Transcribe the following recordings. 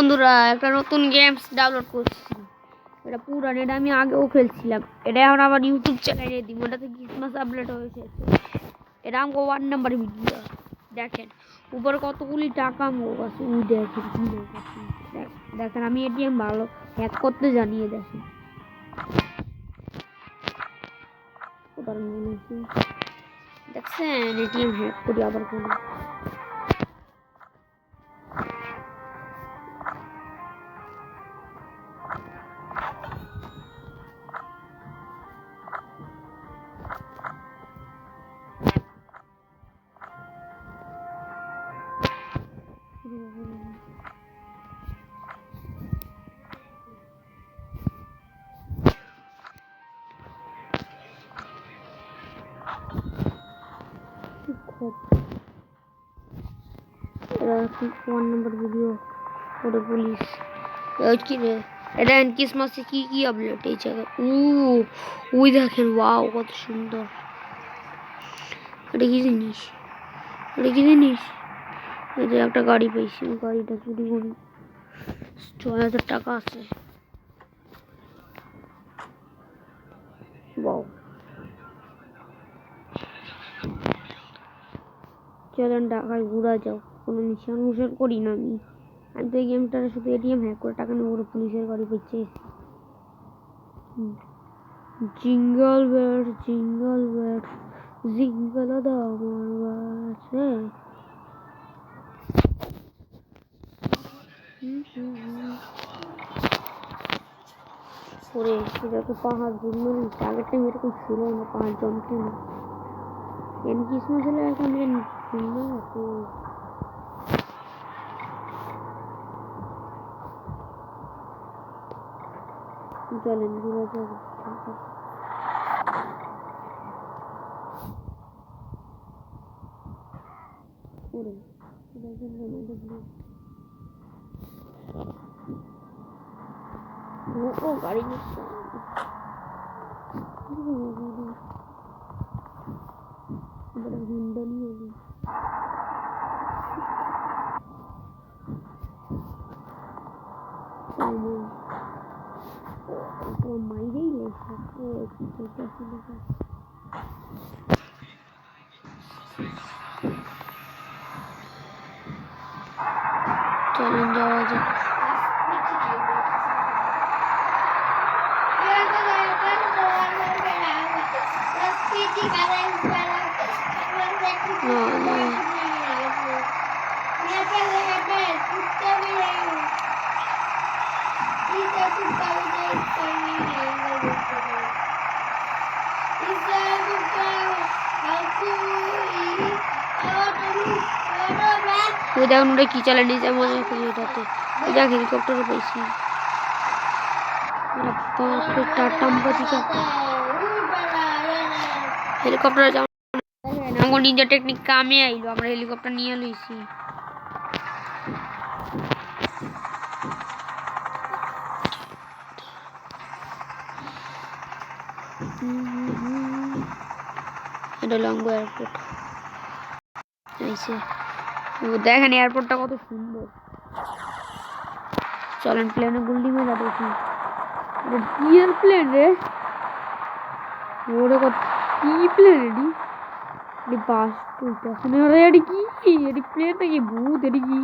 বন্ধুরা একটা নতুন গেমস ডাউনলোড করছি। এটা পুরান, এটা আমি আগেও খেলছিলাম। এটা এখন আমার ইউটিউব চ্যানেলে দিব। এটাতে ক্রিসমাস আপডেট হয়েছে। এটা আমাকে 1 নাম্বার ভিডিও। দেখেন উপরে কতগুলি টাকা মোক আছে। দেখেন কি দেখেন আমি এটিএম ভালো হ্যাক করতে জানিয়ে দেখেন। দেখছেন এটিএম হ্যাক করি আবার কোনো ওয়ান নাম্বার ভিডিও করে পুলিশ কি রে। এটা ক্রিসমাসে কি কি আপডেট এই জায়গায়। ওই দেখেন ওয়াও কত সুন্দর। এটা কি জিনিস, এটা কি জিনিস? এই যে একটা গাড়ি পেয়েছি, গাড়িটা চুরি করি। ৬,০০০ টাকা আছে। ওয়াও চলেন ঢাকায় ঘুরা যাও। কোনো মিশন মুশন করি না আমি তো এই গেমটা শুধু এটিএম হ্যাক করে টাকা নেবো। পুলিশের গাড়ি পেয়েছি। Jingle bell jingle bell jingle আমার বাসে। ওরে এটা তো পাহাড় জন্মে আগের টাইম এরকম ছিল না। পাহাড় জমছে না। ক্রিসমাস হলে এখন চলেন ঘুরে যাবো। ও গাড়ি নিচ্ছে হুন্ডা নিয়ে মাইরেই লেখা চলেন যাওয়া যাক। দেখুন ওটা কি চালানি মজা করি। ওটাতে দেখ হেলিকপ্টারও পেয়েছি। হেলিকপ্টার আমার নিনজা টেকনিক কামে আইলো। আমরা হেলিকপ্টার নিয়ে লইছি। এটা লঙ্গো এয়ারপোর্ট। দেখেন এয়ারপোর্টটা কত সুন্দর। চলেন প্লেনে গুল্ডি মেলা দেখি। কি প্লেন রে? ওরে কত কি প্লেন এটি? বাস তুলতেছে না রে। এটি কি? এটি প্লেন নাকি ভূত? এটি কি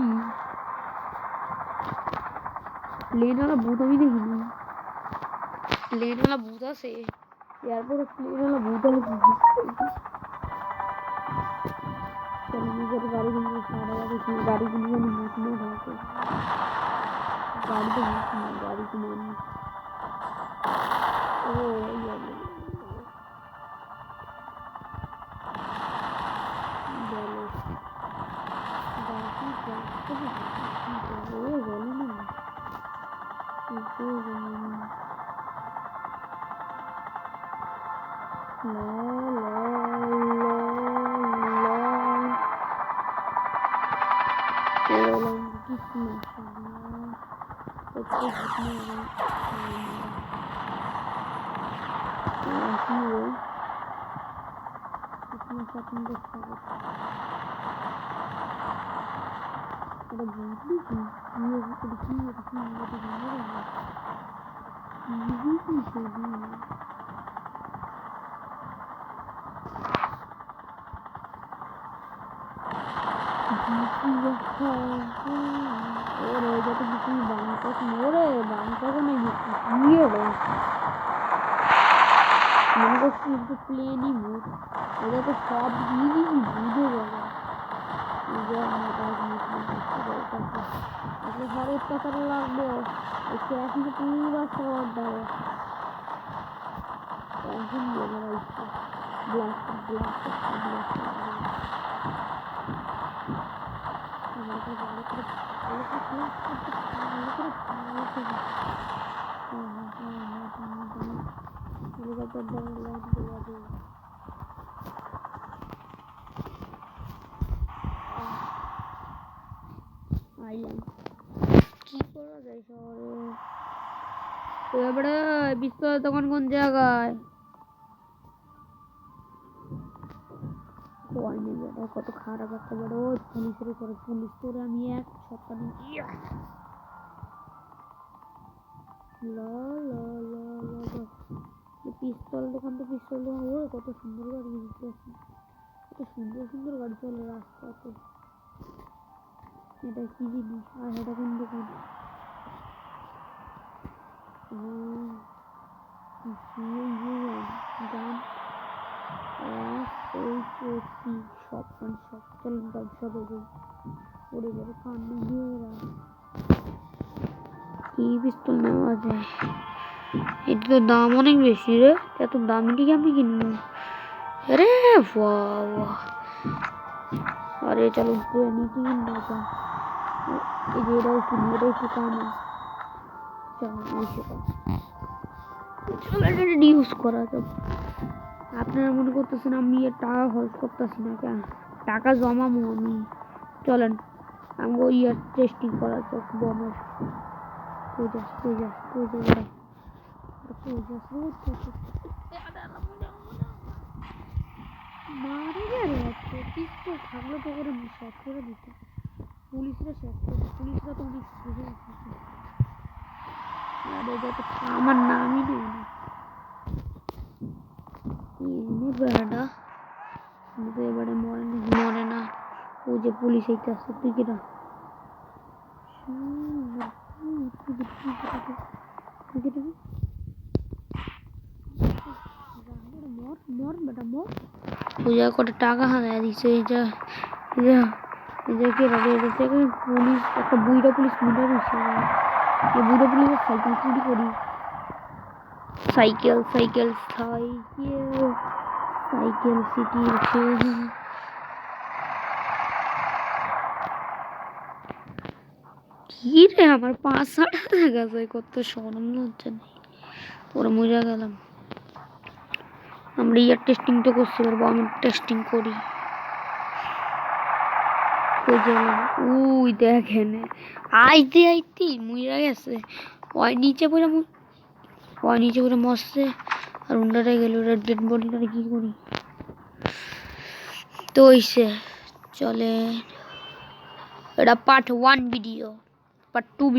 প্লেনওয়ালা ভূত? আমি দেখিনি প্লেনওয়ালা ভূত আছে এয়ারপোর্টে। প্লেনওয়ালা ভূত আমি নিজের গাড়ি কিন্তু গাড়িগুলি যেন ভূত না থাকে। গাড়ি তো ভূত না, গাড়ি তো মানুষ। ও এটা বুঝলি কি এটা কি এটা কি এটা জানো না বুঝলি কি ওরে যত কিছু বাংকাস মোরে বাংকাস না ইয়ে রে মনে করছি একটু প্লেনই ভূত ওরা তো সব দিনই বুঝে গেল আসলে ঘরে অত্যাচার লাগবে একটু এখন তো পুরো শহর দেবে এখন লেগে রয়েছে ব্লাস্ট আইলাম কি করা যায় শহরে এবারে বিস্কুট দোকান কোন জায়গায় কত খারাপ একটা বড় পুলিশের উপরে পুলিশ করে আমি এক সপ্তাহ পিস্তল দোকান তো পিস্তল দোকান ও কত সুন্দর গাড়ি দিচ্ছে কত সুন্দর সুন্দর গাড়ি চলে রাস্তাতে এটা কি জিনিস আর এটা কোন দোকান পিস্তল নেওয়া যায় এটা তো দাম অনেক বেশি রে এত দামি দিকে আমি কিনবো আরে আরে চলো নিচে কিনবো এই যে এটাও কিনি এটাই শুকানো ইউজ করা যাবে আপনারা মনে করতেছেন আমি টাকা খরচ করতেছি না কেন টাকা জমাবো আমি চলেন আমি ইয়ার টেস্টিং করা যাক বমের থাকলে তো করে শেষ করে দিত পুলিশরা শেষ করে পুলিশরা তো অনেক আমার নামই নেই না বেড়াটা এবারে মরে না ও যে পুলিশ এইটা আছে তুই কিনা পূজা করে টাকা হারাই দিছে এইটা পুলিশ একটা বুড়া পুলিশ মিলে দিচ্ছে এই বুড়া পুলিশের সাইকেল চুরি করি সাইকেল সাইকেল সিটি কি রে আমার 5-6 টাকা যায় কত শরম লজ্জা নেই ওরা মজা গেলাম আমরা ইয়ার টেস্টিং তো করছি পারবো আমি টেস্টিং করি ওই দেখেন আইতে মুইরা গেছে ওই নিচে পড়ে মরছে আর উন্ডারে গেল ডেড বডিটা কি করি তো হইছে চলে এটা পার্ট 1 ভিডিও পার্ট 2